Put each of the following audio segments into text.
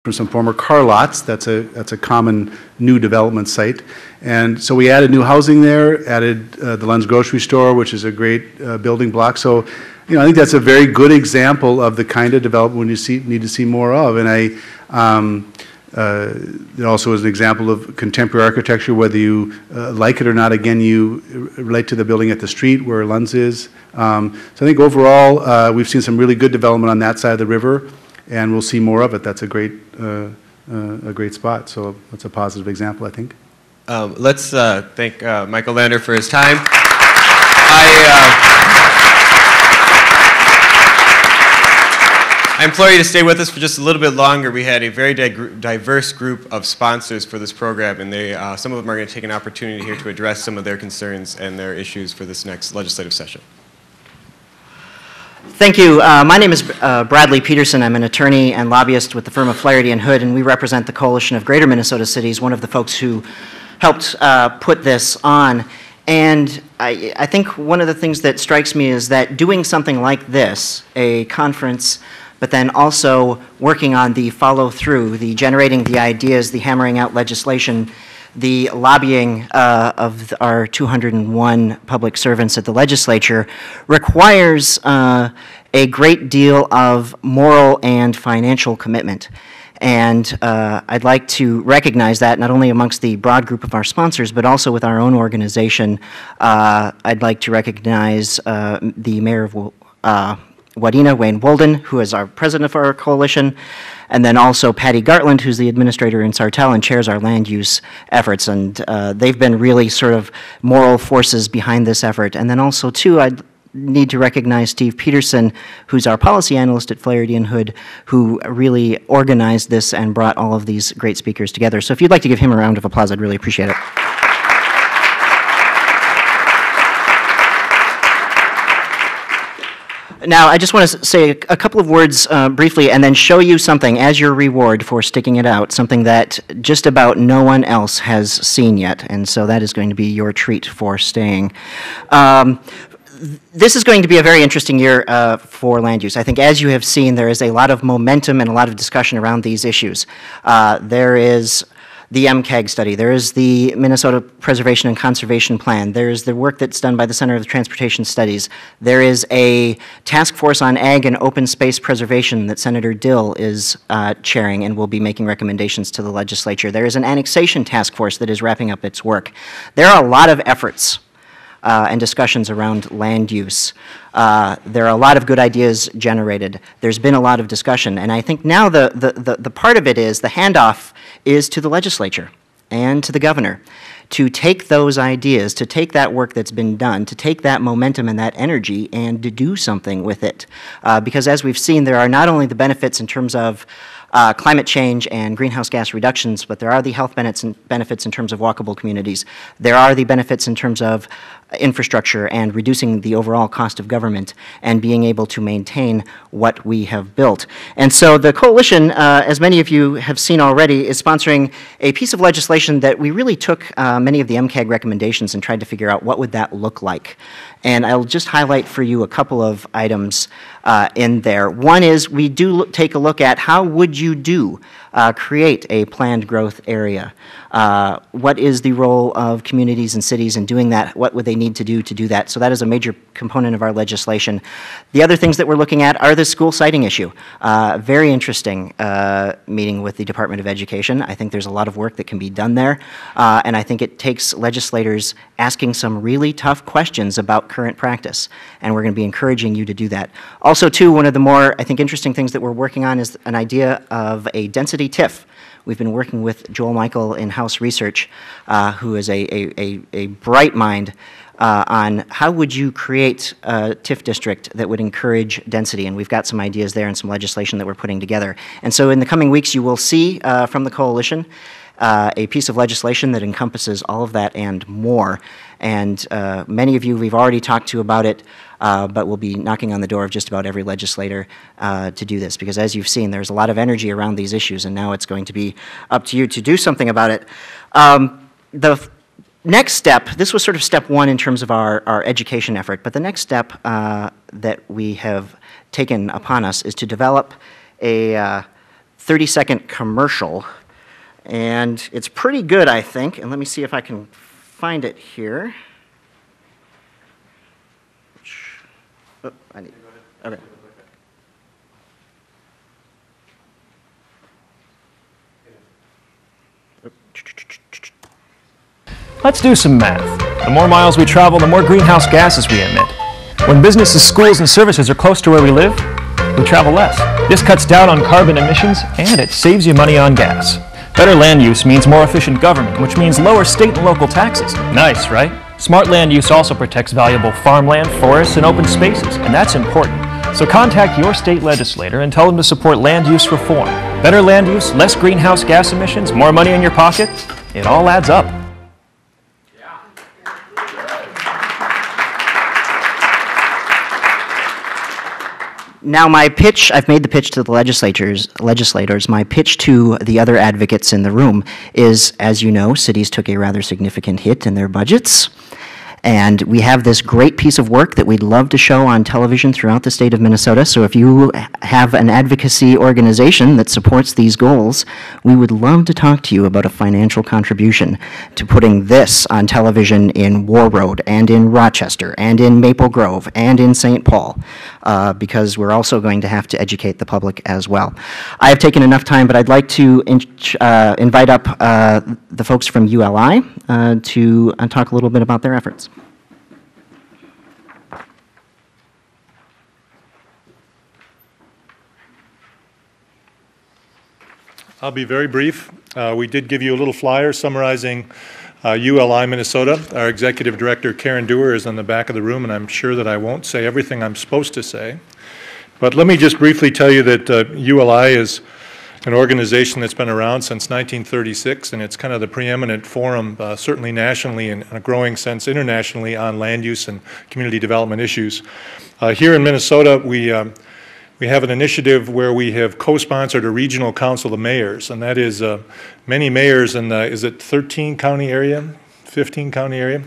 from some former car lots. That's a common new development site. And so we added new housing there, added the Lund's grocery store, which is a great building block. So, you know, I think that's a very good example of the kind of development you need to see more of. And it also is an example of contemporary architecture, whether you like it or not. Again, you relate to the building at the street where Lund's is. So I think overall, we've seen some really good development on that side of the river, and we'll see more of it. That's a great spot. So that's a positive example, I think. Let's thank Michael Lander for his time. I implore you to stay with us for just a little bit longer. We had a very diverse group of sponsors for this program, and some of them are going to take an opportunity here to address some of their concerns and their issues for this next legislative session. Thank you. My name is Bradley Peterson. I'm an attorney and lobbyist with the firm of Flaherty and Hood, and we represent the Coalition of Greater Minnesota Cities, one of the folks who helped put this on. And I think one of the things that strikes me is that doing something like this, a conference, but then also working on the follow-through, the generating the ideas, the hammering out legislation, the lobbying of our 201 public servants at the legislature requires a great deal of moral and financial commitment. And I'd like to recognize that not only amongst the broad group of our sponsors, but also with our own organization. I'd like to recognize the mayor of Wadena, Wayne Wolden, who is our president of our coalition, and then also Patty Gartland, who's the administrator in Sartell and chairs our land use efforts. And they've been really sort of moral forces behind this effort. And then also, too, I'd need to recognize Steve Peterson, who's our policy analyst at Flaherty and Hood, who really organized this and brought all of these great speakers together. So if you'd like to give him a round of applause, I'd really appreciate it. Now, I just want to say a couple of words briefly and then show you something as your reward for sticking it out, something that just about no one else has seen yet, and so that is going to be your treat for staying. This is going to be a very interesting year for land use. I think, as you have seen, there is a lot of momentum and a lot of discussion around these issues. There is the MCAG study, there is the Minnesota Preservation and Conservation Plan, there is the work that's done by the Center of Transportation Studies, there is a task force on ag and open space preservation that Senator Dill is chairing and will be making recommendations to the legislature. There is an annexation task force that is wrapping up its work. There are a lot of efforts and discussions around land use. There are a lot of good ideas generated. There's been a lot of discussion, and I think now the part of it is, the handoff is to the legislature and to the governor to take those ideas, to take that work that's been done, to take that momentum and that energy and to do something with it. Because as we've seen, there are not only the benefits in terms of climate change and greenhouse gas reductions, but there are the health benefits in terms of walkable communities. There are the benefits in terms of infrastructure and reducing the overall cost of government and being able to maintain what we have built. And so the coalition, as many of you have seen already, is sponsoring a piece of legislation that we really took many of the MCAG recommendations and tried to figure out what would that look like. And I'll just highlight for you a couple of items in there. One is, we do take a look at how would you create a planned growth area. What is the role of communities and cities in doing that? What would they need to do that? So that is a major component of our legislation. The other things that we're looking at are the school siting issue. Very interesting meeting with the Department of Education. I think there's a lot of work that can be done there, and I think it takes legislators asking some really tough questions about current practice, and we're going to be encouraging you to do that. Also, too, one of the more, I think, interesting things that we're working on is an idea of a density TIF. We've been working with Joel Michael in House Research, who is a bright mind on how would you create a TIF district that would encourage density, and we've got some ideas there and some legislation that we're putting together. And so in the coming weeks, you will see from the coalition a piece of legislation that encompasses all of that and more. And many of you we've already talked to about it, but we'll be knocking on the door of just about every legislator to do this, because as you've seen, there's a lot of energy around these issues, and now it's going to be up to you to do something about it. The next step, this was sort of step one in terms of our education effort, but the next step that we have taken upon us is to develop a 30-second commercial, and it's pretty good, I think. And let me see if I can find it here. Oh, I need. Okay. Let's do some math. The more miles we travel, the more greenhouse gases we emit. When businesses, schools, and services are close to where we live, we travel less. This cuts down on carbon emissions, and it saves you money on gas. Better land use means more efficient government, which means lower state and local taxes. Nice, right? Smart land use also protects valuable farmland, forests, and open spaces, and that's important. So contact your state legislator and tell them to support land use reform. Better land use, less greenhouse gas emissions, more money in your pocket. It all adds up. Now my pitch, I've made the pitch to the legislators. My pitch to the other advocates in the room is, as you know, cities took a rather significant hit in their budgets. And we have this great piece of work that we'd love to show on television throughout the state of Minnesota. So if you have an advocacy organization that supports these goals, we would love to talk to you about a financial contribution to putting this on television in Warroad and in Rochester and in Maple Grove and in St. Paul, because we're also going to have to educate the public as well. I have taken enough time, but I'd like to invite up the folks from ULI to talk a little bit about their efforts. I'll be very brief. We did give you a little flyer summarizing ULI Minnesota. Our executive director, Karen Dewar, is on the back of the room, and I'm sure that I won't say everything I'm supposed to say. But let me just briefly tell you that ULI is an organization that's been around since 1936, and it's kind of the preeminent forum, certainly nationally and in a growing sense internationally, on land use and community development issues. Here in Minnesota, we have an initiative where we have co-sponsored a regional council of mayors, and that is many mayors in the, is it 13 county area, 15 county area,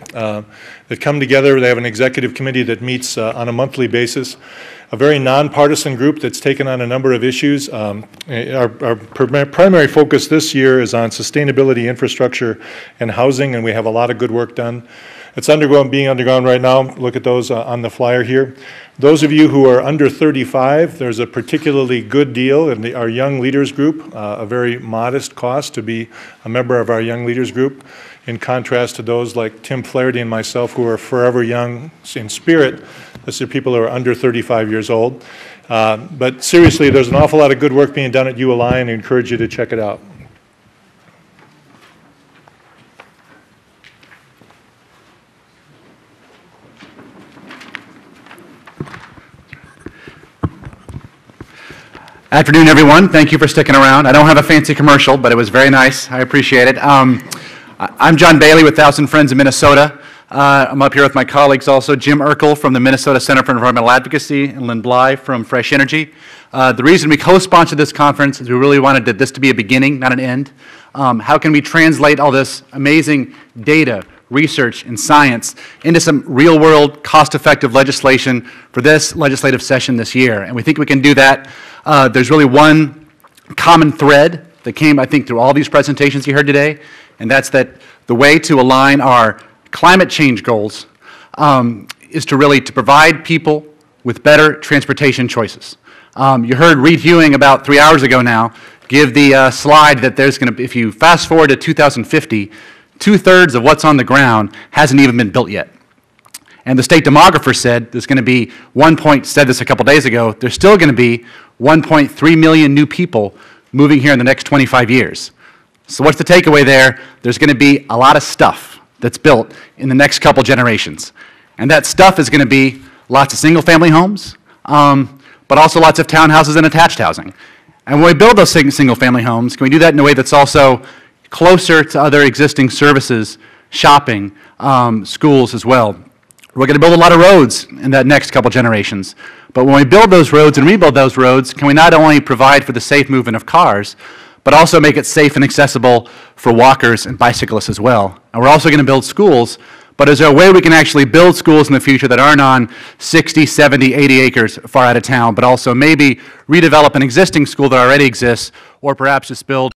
that come together. They have an executive committee that meets on a monthly basis. A very nonpartisan group that's taken on a number of issues. Our primary focus this year is on sustainability, infrastructure, and housing, and we have a lot of good work done. It's being underground right now. Look at those on the flyer here. Those of you who are under 35, there's a particularly good deal in our Young Leaders Group, a very modest cost to be a member of our Young Leaders Group, in contrast to those like Tim Flaherty and myself who are forever young in spirit. These are people who are under 35 years old. But seriously, there's an awful lot of good work being done at ULI, and I encourage you to check it out. Afternoon, everyone. Thank you for sticking around. I don't have a fancy commercial, but it was very nice. I appreciate it. I'm John Bailey with 1,000 Friends of Minnesota. I'm up here with my colleagues also, Jim Urkel from the Minnesota Center for Environmental Advocacy and Lynn Bly from Fresh Energy. The reason we co-sponsored this conference is we really wanted this to be a beginning, not an end. How can we translate all this amazing data, research, and science into some real-world, cost-effective legislation for this legislative session this year? And we think we can do that. There's really one common thread that came, I think, through all these presentations you heard today, and that's that the way to align our climate change goals is to provide people with better transportation choices. You heard Reid Ewing about 3 hours ago now give the slide that there's going to be, if you fast forward to 2050, 2/3 of what's on the ground hasn't even been built yet. And the state demographer said there's going to be said this a couple days ago, there's still going to be 1.3 million new people moving here in the next 25 years. So what's the takeaway there? There's going to be a lot of stuff that's built in the next couple generations. And that stuff is going to be lots of single-family homes, but also lots of townhouses and attached housing. And when we build those single-family homes, can we do that in a way that's also closer to other existing services, shopping, schools as well? We're going to build a lot of roads in that next couple generations. But when we build those roads and rebuild those roads, can we not only provide for the safe movement of cars, but also make it safe and accessible for walkers and bicyclists as well? And we're also going to build schools, but is there a way we can actually build schools in the future that aren't on 60, 70, 80 acres far out of town, but also maybe redevelop an existing school that already exists, or perhaps just build